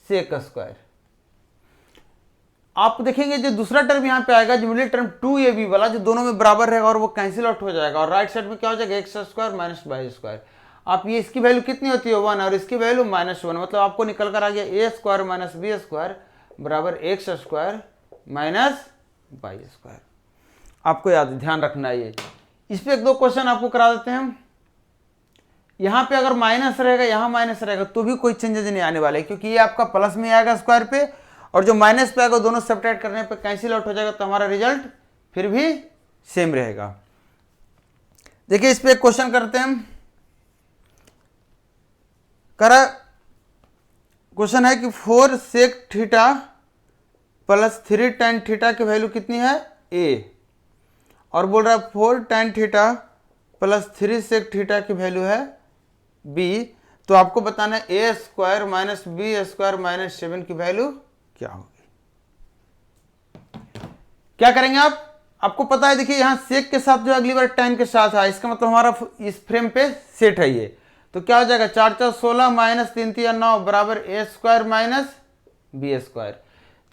सेक स्क्वायर। आप देखेंगे जो दूसरा टर्म यहां पे आएगा, जो मिडिल टर्म 2ab वाला, जो दोनों में बराबर रहेगा और वो कैंसिल आउट हो जाएगा, और राइट साइड में क्या हो जाएगा, x square minus y square. आप ये इसकी वैल्यू कितनी होती है 1 और इसकी वैल्यू -1, मतलब आपको निकल कर आ गया a square minus B square बराबर x square minus y square. आपको याद ध्यान रखना है ये। इस पे एक दो क्वेश्चन आपको करा देते हैं हम। यहाँ पे अगर माइनस रहेगा, यहाँ माइनस रहेगा तो भी कोई चेंजेस नहीं आने वाले, क्योंकि ये आपका प्लस में आएगा स्क्वायर पे, और जो माइनस पे आएगा दोनों सब्ट्रैक्ट करने पे कैंसिल आउट हो जाएगा, तो हमारा रिजल्ट फिर भी सेम रहेगा। देखिए इस पे एक क्वेश्चन करते हैं हम। करा क्वेश्चन है कि 4 sec theta plus 3 tan theta की वैल्यू कितनी है, ए, और बोल रहा है 4 tan theta plus 3 sec theta की वैल्यू है बी। तो आपको बताना है ए square minus B square minus 7 की वैल्यू क्या होगी। क्या करेंगे आपको पता है, देखिए यहां सेक के साथ जो अगली बार tan के साथ है, इसका मतलब हमारा इस फ्रेम पे सेट है ये, तो क्या हो जाएगा 4 4 16 माइनस 3 3 9 बराबर ए स्क्वायर माइनस बी स्क्वायर।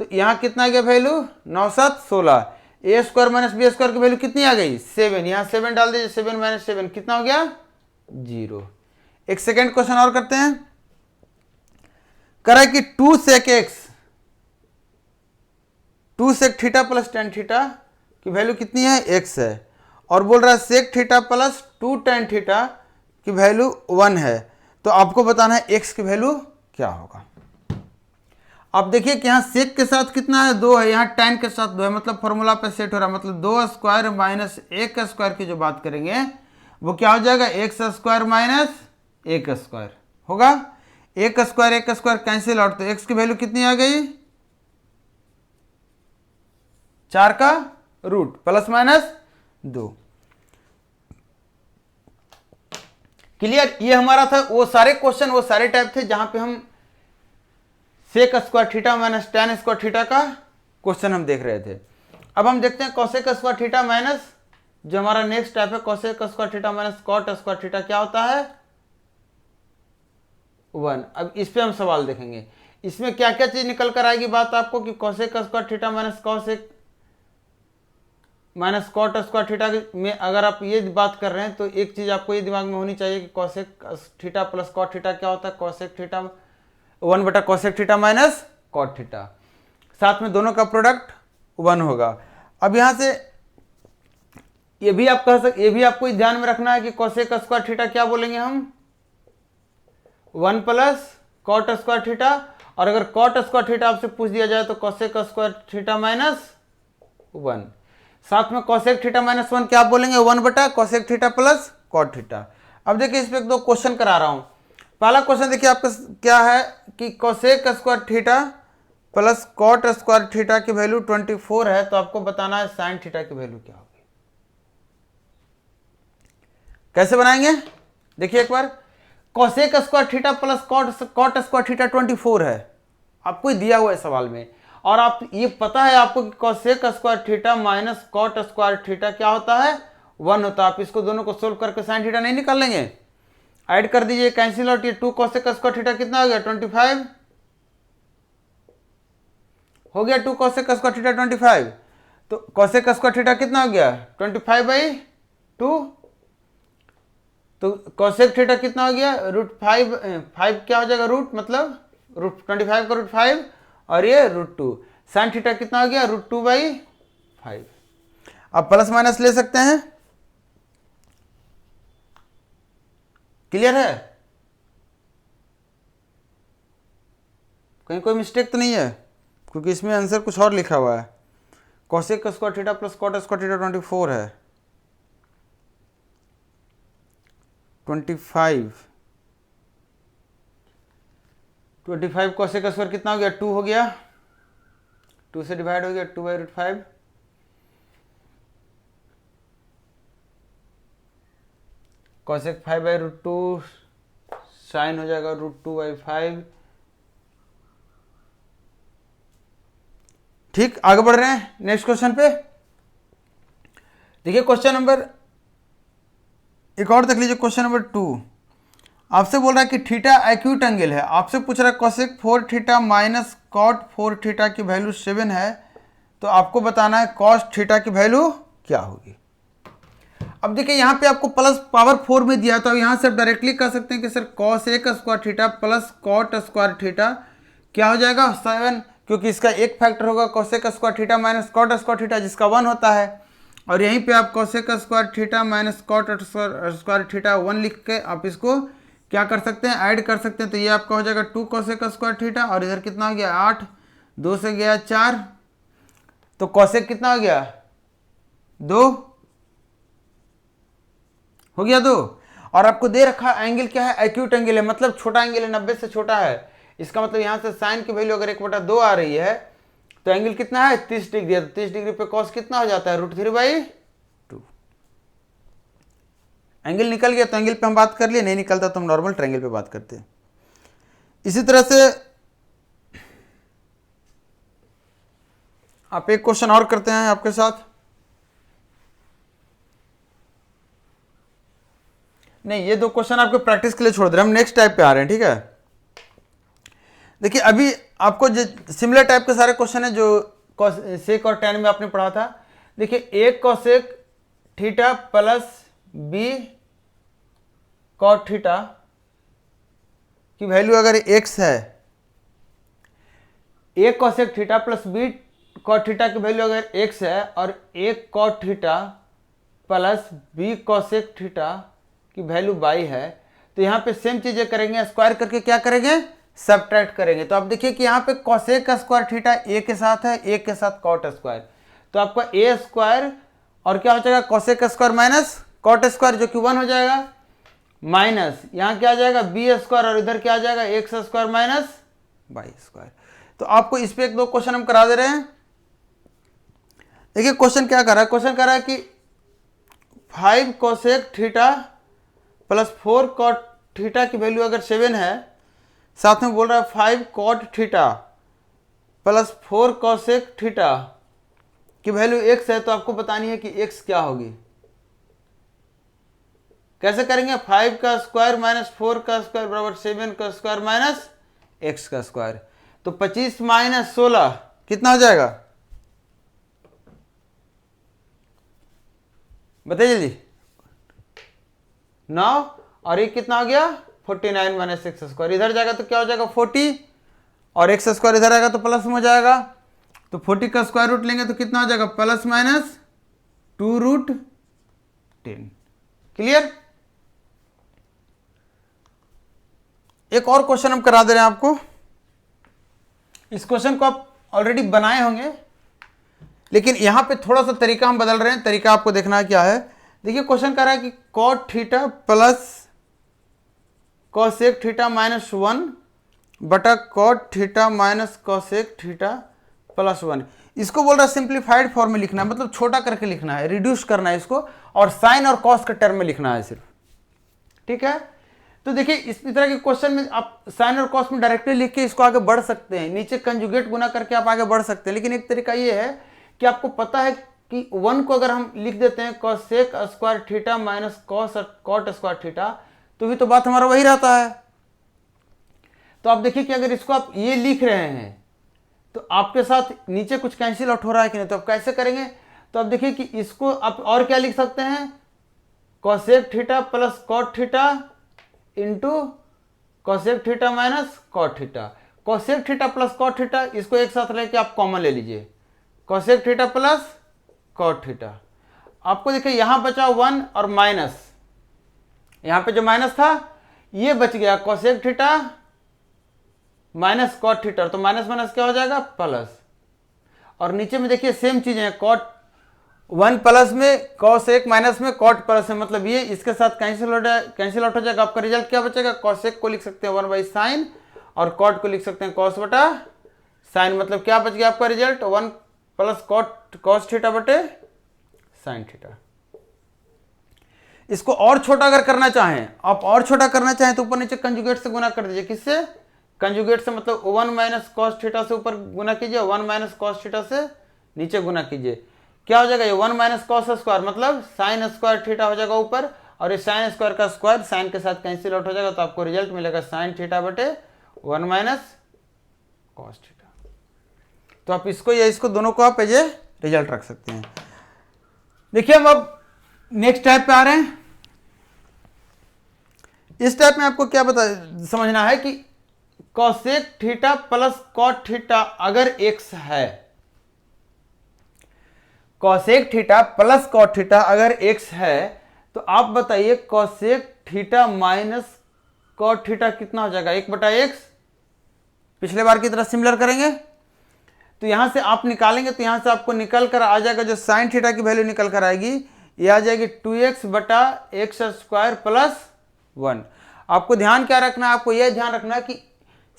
तो यहाँ कितना आ गया वैल्यू 9 7 16, ए स्क्वायर माइनस बी स्क्वायर की वैल्यू कितनी आ गई 7, यहाँ 7 डाल दीजिए, 7 माइनस 7 कितना हो गया 0। एक सेकेंड क्वेश्चन और करते हैं। करा कि 2 sec x 2 sec theta plus tan theta की वैल्यू कितनी है x है, और बोल रहा है sec theta plus 2 tan theta की वैल्यू 1 है, तो आपको बताना है x की वैल्यू क्या होगा। अब देखिए कि यहाँ सेक के साथ कितना है 2 है, यहाँ tan के साथ 2 है, मतलब फॉर्मूला पे सेट हो रहा है, मतलब 2 स्क्वायर माइनस 1 स्क्वायर की जो बात करेंगे वो क्या हो जाएगा एक्स स्क्वायर माइनस 1 स्क्वायर होगा। 1 स्क्वायर कैंसिल आउट, तो x की वैल्यू कितनी आ गई 4 का रूट प्लस माइनस 2। क्लियर, ये हमारा था वो सारे क्वेश्चन, वो सारे टाइप थे जहां पे हम sec square theta minus tan square theta का क्वेश्चन हम देख रहे थे। अब हम देखते हैं कोसेक स्क्वायर थीटा माइनस, जो हमारा नेक्स्ट टाइप है cosec square theta minus cot square theta, क्या होता है 1। अब इस पे हम सवाल देखेंगे, इसमें क्या क्या चीज निकल कर आएगी बात आपको, कि cosec square theta minus cosec minus cot square theta में अगर आप ये बात कर रहे हैं तो एक चीज आपको ये दिमाग में होनी चाहिए कि cosec theta plus cot theta क्या होता है, कोसेक थीटा 1 बटा cosec theta minus cot theta, साथ में दोनों का प्रोडक्ट 1 होगा। अब यहां से ये भी आप कह सकते, ये भी आपको ध्यान में रखना है कि कोसेक स्क्वायर थीटा क्या बोलेंगे हम 1 प्लस कॉट स्क्वायर थीटा, और अगर कॉट स्क्वायर थीटा आपसे पूछ दिया जाए तो कोसेक स्क्वायर थीटा माइनस 1, साथ में कोसेक थीटा माइनस 1 क्या आप बोलेंगे 1 बटा cosec theta plus cot theta. अब देखिए इस पे एक दो क्वेश्चन करा रहा हूं। पहला क्वेश्चन देखिए आपका क्या है कि cosec square theta plus cot square theta की वैल्यू 24 है, तो आपको बताना है साइन थीटा की वैल्यू क्या होगी। कैसे बनाएंगे देखिए एक बार, cosec square theta plus cot square theta 24 है, आपको दिया हुआ है सवाल में, और आप ये पता है आपको कि cosec square theta minus cot square theta क्या होता है 1 होता है। आप इसको दोनों को सोल्व करके साइन थीटा नहीं निकाल लेंगे, ऐड कर दीजिए कैंसिल आउट, ये 2 कोसेक स्क्वायर थीटा कितना हो गया 25 हो गया, 2 कोसेक स्क्वायर थीटा 25, तो कोसेक स्क्वायर थीटा कितना हो गया 25/2, तो कोसेक थीटा कितना हो गया, √5, 5 क्या हो जाएगा रूट, मतलब √25 का √5 और ये √2। साइन थीटा कितना हो गया, √2/5। अब प्लस माइनस ले सकते हैं, क्लियर है, कहीं कोई मिस्टेक तो नहीं है, क्योंकि इसमें आंसर कुछ और लिखा हुआ है। कोसेक का square theta plus cot square theta 24 है, 25 कोसेक का स्क्वायर कितना हो गया, 2 हो गया, 2 से डिवाइड हो गया 2/√5। कोसेक 5/√2 साइन हो जाएगा √2/5। ठीक, आगे बढ़ रहे हैं नेक्स्ट क्वेश्चन पे। देखिए क्वेश्चन नंबर, एक और देख लीजिए, क्वेश्चन नंबर 2 आपसे बोल रहा है कि थीटा एक्यूट एंगल है, आपसे पूछ रहा है cosec 4 theta minus cot 4 theta की वैल्यू 7 है, तो आपको बताना है कॉस थीटा की वैल्यू क्या होगी। अब देखिए यहाँ पे आपको प्लस पावर 4 में दिया, तो यहाँ से डायरेक्टली कह सकते हैं कि sir cosec square theta plus cot square theta क्या हो जाएगा, 7, क्योंकि इसका एक फैक्टर होगा cosec square theta minus cot square theta जिसका 1 होता है, और यहीं पे आप cosec square theta minus cot square theta 1 लिख के आप इसको क्या कर सकते हैं, ऐड कर सकते हैं। तो ये आपका हो जाएगा 2 कोसेक स्क्वायर थीटा, और इधर कितना हो गया 8, 2 से गया 4, तो कोसेक कितना हो गया 2 हो गया 2। और आपको दे रखा एंगल क्या है, एक्यूट एंगल है, मतलब छोटा एंगल है, 90 से छोटा है। इसका मतलब यहां से साइन की वैल्यू अगर 1/2 आ रही है तो एंगल कितना है 30 डिग्री है, तो 30 डिग्री पे कॉस कितना हो जाता है √3/2। एंगल निकल गया तो एंगल पे हम बात कर लिए, नहीं निकलता तो हम नॉर्मल ट्रायंगल पे बात करते हैं। इसी तरह से आप एक क्वेश्चन और करते हैं आपके साथ, नहीं ये 2 क्वेश्चन आपको प्रैक्टिस के लिए छोड़ दे रहे हैं, हम नेक्स्ट टाइप पे आ रहे हैं, ठीक है। देखिए अभी आपको जो सिमिलर टाइप के सारे क्वेश्चन है जो सेक और टैन में आपने पढ़ा था। देखिए एक cosec theta plus b cot theta की वैल्यू अगर x है, एक cosec theta plus b cot theta की वैल्यू अगर x है, और एक cot theta plus b cosec theta की वैल्यू y है, तो यहाँ पे सेम चीजें करेंगे, स्क्वायर करके क्या करेंगे, सब्ट्रैक्ट करेंगे। तो आप देखिए कि यहाँ पे कोसेक का स्क्वायर थीटा a के साथ है, a के साथ कॉट स्क्वायर, तो आपका a स्क्वायर और क्या हो जाएगा cosec square minus cot square जो कि 1 हो जाएगा, माइनस यहाँ क्या आ जाएगा बी स्क्वायर, और इधर क्या आ जाएगा x square minus y square. तो आपको इस पे 1-2 क्वेश्चन हम करा दे रहे हैं। देखिए क्वेश्चन क्या कर रहा है, क्वेश्चन कर रहा है कि 5 cosec theta plus 4 cot theta की वैल्यू अगर 7 है, साथ में बोल रहा है 5 cot theta plus 4 cosec theta की वैल्यू x है, तो आपको बतानी है कि x क्या होगी। कैसे करेंगे, 5 का स्क्वायर माइनस 4 का स्क्वायर बराबर 7 का स्क्वायर माइनस x का स्क्वायर, तो 25 माइनस 16 कितना हो जाएगा, बताइए जल्दी, 9, और ये कितना हो गया 49 माइनस एक्स स्क्वायर, इधर जाएगा तो क्या हो जाएगा 40, और एक्स स्क्वायर इधर आएगा तो प्लस में हो जाएगा, तो 40 का स्क्वायर रूट लेंगे तो कितना हो जाएगा प्लस माइनस 2√10। क्लियर। एक और क्वेश्चन हम करा दे रहे हैं आपको, इस क्वेश्चन को आप ऑलरेडी बनाए होंगे, लेकिन यहां पे थोड़ा सा तरीका हम बदल रहे हैं, तरीका आपको देखना है क्या है। देखिए क्वेश्चन कह रहा है कि cot theta plus cosec theta minus 1 बटा cot theta minus cosec theta plus 1, इसको बोल रहा है सिंप्लीफाइड फॉर्म में लिखना है, मतलब छोटा करके लिखना है, रिड्यूस करना है इसको, और साइन और कॉस के टर्म में लिखना है सिर्फ, ठीक है। तो देखिए इस तरह के क्वेश्चन में आप साइन और कॉस में डायरेक्टली लिख के इसको आगे बढ़ सकते हैं, नीचे कंजुगेट गुना करके आप आगे बढ़ सकते हैं, लेकिन एक तरीका ये है कि आपको पता है कि 1 को अगर हम लिख देते हैं cosec square theta minus cos cot square theta, तो भी तो बात हमारा वही रहता है। तो आप देखिए कि अगर इसको आप ये लिख रहे हैं तो आपके साथ नीचे कुछ कैंसिल आउट हो रहा है कि नहीं, तो आप कैसे करेंगे, तो आप देखिए कि इसको आप और क्या लिख सकते हैं, cosec theta plus cot theta into cosec theta minus cot theta. Cosec theta plus cot theta इसको एक साथ लेके आप कॉमन ले लीजिए, cosec theta plus cot theta. आपको देखिए यहां बचा 1 और माइनस, यहां पे जो माइनस था ये बच गया cosec theta minus cot theta, तो माइनस माइनस क्या हो जाएगा प्लस। और नीचे में देखिए सेम चीज है, कॉट 1 प्लस में कॉसेक माइनस में कॉट प्लस है, मतलब ये इसके साथ कैंसिल आउट हो जाएगा। आपका रिजल्ट क्या बचेगा, कॉसेक को लिख सकते हैं 1/sin और कॉट को लिख सकते हैं कॉस बटा साइन। मतलब क्या बच गया आपका रिजल्ट 1 प्लस कॉस थीटा बटे साइन थीटा। इसको और छोटा अगर करना चाहें, आप और छोटा करना चाहें तो ऊपर नीचे कंजुगेट से गुना कर दीजिए। किससे, कंजुगेट से, मतलब 1 माइनस कॉस थीटा से ऊपर गुना कीजिए, 1 माइनस कॉस थीटा से नीचे गुना कीजिए। क्या हो जाएगा ये 1 माइनस कॉस स्क्वायर मतलब साइन स्क्वायर थीटा हो जाएगा ऊपर, और ये साइन स्क्वायर का स्क्वायर साइन के साथ कैंसिल आउट हो जाएगा, तो आपको रिजल्ट मिलेगा साइन थीटा बटे 1 माइनस कॉस थीटा। तो आप इसको या इसको दोनों को आप ये रिजल्ट रख सकते हैं। देखिए हम अब नेक्स्ट टाइप पे आ रहे हैं। इस टाइप में आपको क्या समझना है कि cosec theta plus cot theta अगर x है, cosec theta plus cot theta अगर x है, तो आप बताइए cosec theta minus cot theta कितना हो जाएगा, 1/x। पिछले बार की तरह सिमिलर करेंगे, तो यहां से आप निकालेंगे तो यहां से आपको निकल कर आ जाएगा, जो साइन थीटा की वैल्यू निकल कर आएगी ये आ जाएगी 2x बटा एक्स स्क्वायर प्लस 1। आपको ध्यान क्या रखना है, आपको यह ध्यान रखना है कि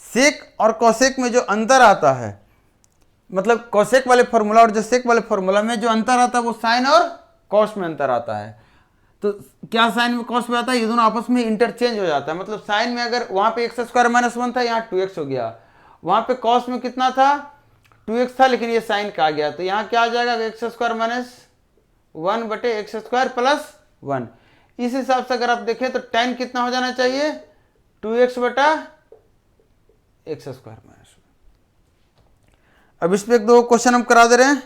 सेक और कॉसेक में जो अंतर आता है, मतलब कॉसेक वाले फॉर्मूला और जो सेक वाले फॉर्मूला में जो अंतर आता है वो साइन और कॉस में अंतर आता है। तो क्या साइन में कॉस में आता है, ये दोनों आपस में इंटरचेंज हो जाता है। मतलब साइन में अगर वहां पे एक्स स्क्वायर माइनस 1 था, यहाँ 2x हो गया, वहां पे कॉस में कितना था 2x था, लेकिन ये साइन का आ गया, तो यहाँ क्या आ जाएगा एक्स स्क्वायर माइनस 1 बटे एक्स स्क्वायर प्लस 1। इस हिसाब से अगर आप देखें तो tan कितना हो जाना चाहिए 2x बटा एक्स स्क्वायर माइनस 1। अब इस पे 1-2 क्वेश्चन हम करा दे रहे हैं।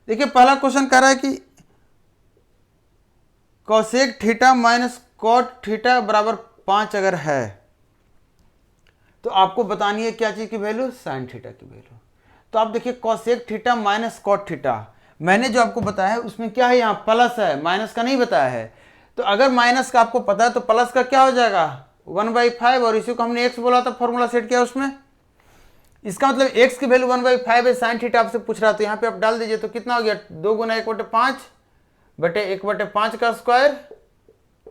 देखिए पहला क्वेश्चन कह रहा है कि cosec theta minus cot theta बराबर 5 अगर है, तो आपको बतानी है क्या चीज की वैल्यू, साइन थीटा की वैल्यू। तो आप देखिए cosec theta minus cot theta, मैंने जो आपको बताया है उसमें क्या है, यहाँ प्लस है, माइनस का नहीं बताया है। तो अगर माइनस का आपको पता है तो प्लस का क्या हो जाएगा 1/5, और इसी को हमने x बोला था, फॉर्मूला सेट किया उसमें। इसका मतलब x की वैल्यू 1/5 है, साइन थीटा आपसे पूछ रहा, तो यहाँ पे आप डाल दीजिए, तो कितना हो गया 2 गुना 1/5 बटे 1/5 का स्क्वायर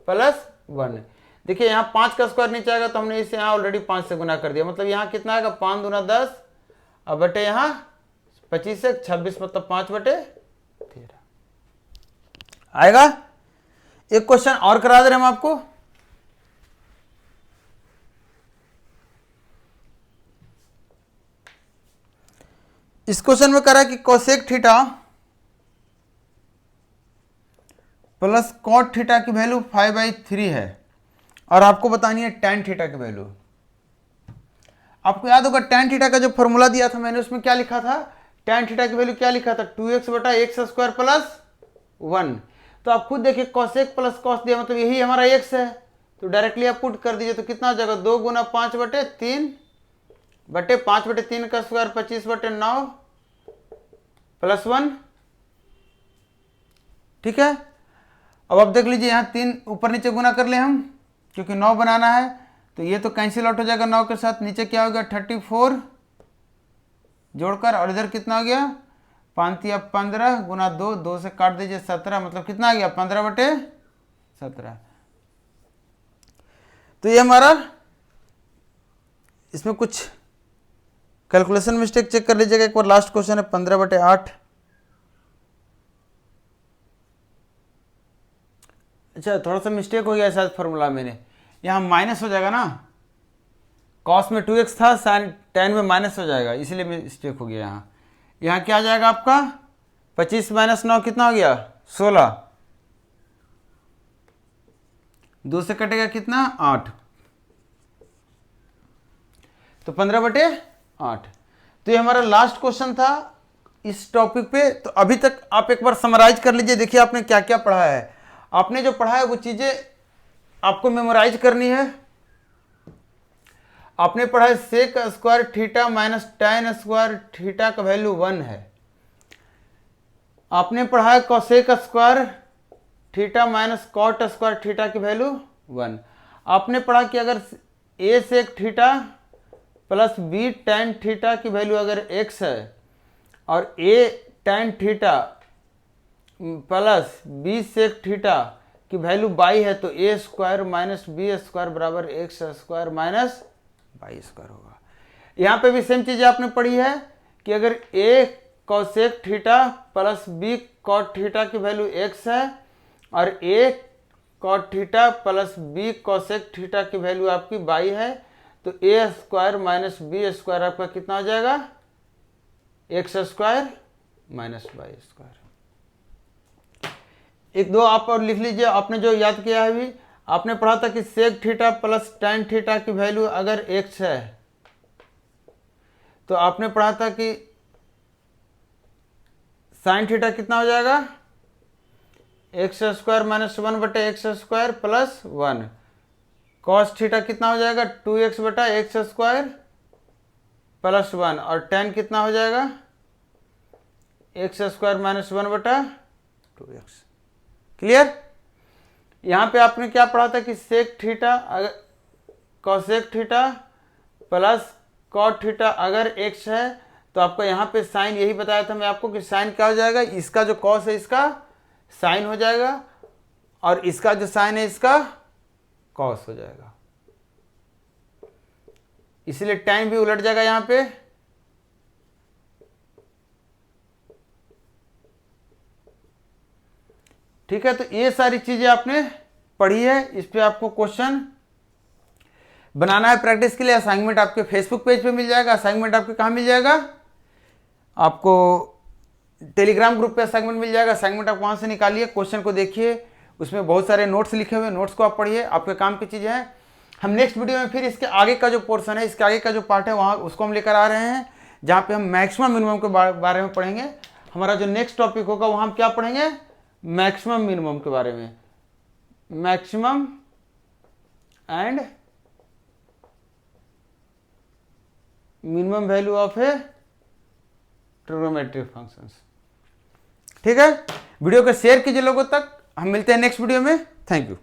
प्लस 1। देखिए यहाँ 5 का स्क्वायर नीचे आएगा, तो हमने इसे यहाँ ऑलरेडी 5 से गुना कर दिया, मतलब यहाँ कितना आएगा 5 दूना 10 अब बटे यहाँ 25 से 26, मतलब 5/13 आएगा। एक क्वेश्चन और करा दे रहे हम आपको। इस क्वेश्चन में करा कि cosec theta plus cot theta की वैल्यू 5/3 है, और आपको बतानी है tan थीटा की वैल्यू। आपको याद होगा tan थीटा का जो फॉर्मूला दिया था मैंने, उसमें क्या लिखा था, tan थीटा की वैल्यू क्या लिखा था 2x बटा एक्स स्क्वायर प्लस 1। तो आप खुद देखिए कॉसेक प्लस कॉस दिया, मतलब यही हमारा x है, तो डायरेक्टली आप पुट कर दीजिए, तो कितना हो जाएगा 2 गुना 5/3 बटे 5/3 का स्क्वायर 25/9 प्लस 1। ठीक है, अब आप देख लीजिए यहाँ 3 ऊपर नीचे गुना कर ले हम, क्योंकि 9 बनाना है, तो ये तो कैंसिल आउट हो जाएगा 9 के साथ, नीचे क्या हो गया 34 जोड़कर, और इधर कितना हो गया 5×15 गुना 2, 2 से काट दीजिए 17, मतलब कितना आ गया 15/17। तो ये हमारा, इसमें कुछ कैलकुलेशन मिस्टेक चेक कर लीजिएगा एक बार। लास्ट क्वेश्चन है 15/8। अच्छा थोड़ा सा मिस्टेक हो गया शायद फॉर्मूला में, यहाँ माइनस हो जाएगा ना, कॉस में 2x था, साइन tan में माइनस हो जाएगा, इसलिए मिस्टेक हो गया। यहाँ क्या आ जाएगा आपका 25 - 9 कितना हो गया 16, 2 से कटेगा कितना 8, तो 15/8। तो ये हमारा लास्ट क्वेश्चन था इस टॉपिक पे। तो अभी तक आप एक बार समराइज कर लीजिए, देखिए आपने क्या क्या पढ़ा है। आपने जो पढ़ा है वो चीजें आपको मेमोराइज करनी है। आपने पढ़ा है sec square theta minus tan square theta का वैल्यू 1 है। आपने पढ़ा है cosec square theta minus cot square theta की वैल्यू 1। आपने पढ़ा कि अगर a sec theta plus b tan theta की वैल्यू अगर x है और a tan theta plus b sec theta की वैल्यू y है तो a square minus b square बराबर x square minus y square होगा। यहाँ पे भी सेम चीज़ आपने पढ़ी है कि अगर a cosec theta plus b cot theta की वैल्यू x है और a cot theta plus b cosec theta की वैल्यू आपकी y है तो a square minus b square आपका कितना हो जाएगा x square minus y square. एक दो आप और लिख लीजिए। आपने जो याद किया है अभी, आपने पढ़ा था कि sec theta plus tan theta की वैल्यू अगर x है तो आपने पढ़ा था कि साइन थीटा कितना हो जाएगा एक्स स्क्वायर माइनस 1 बटा x square plus 1। Cos theta कितना हो जाएगा 2x बटा एक्स स्क्वायर प्लस 1 और tan कितना हो जाएगा एक्स स्क्वायर माइनस 1 बटा 2x। क्लियर। यहाँ पे आपने क्या पढ़ा था कि सेक थीटा अगर cosec theta plus cot theta अगर x है तो आपको यहाँ पे साइन यही बताया था मैं आपको कि साइन क्या हो जाएगा, इसका जो कॉस है इसका साइन हो जाएगा और इसका जो साइन है इसका कॉस हो जाएगा, इसलिए tan भी उलट जाएगा यहाँ पे। ठीक है, तो ये सारी चीजें आपने पढ़ी है। इस पे आपको क्वेश्चन बनाना है प्रैक्टिस के लिए। असाइनमेंट आपके फेसबुक पेज पे मिल जाएगा। असाइनमेंट आपके कहाँ मिल जाएगा, आपको टेलीग्राम ग्रुप पे असाइनमेंट मिल जाएगा। असाइनमेंट आप वहाँ से निकालिए, क्वेश्चन को देखिए, उसमें बहुत सारे नोट्स लिखे हुए, नोट्स को आप पढ़िए, आपके काम की चीज़ें हैं। हम नेक्स्ट वीडियो में फिर इसके आगे का जो पोर्शन है, इसके आगे का जो पार्ट है वहाँ उसको हम लेकर आ रहे हैं, जहाँ पे हम मैक्सिमम मिनिमम के बारे में पढ़ेंगे। हमारा जो नेक्स्ट टॉपिक होगा वहाँ हम क्या पढ़ेंगे, मैक्सिमम मिनिमम के बारे में, maximum and minimum value of A trigonometric functions. ठीक है, वीडियो को शेयर कीजिए लोगों तक। हम मिलते हैं नेक्स्ट वीडियो में। Thank you.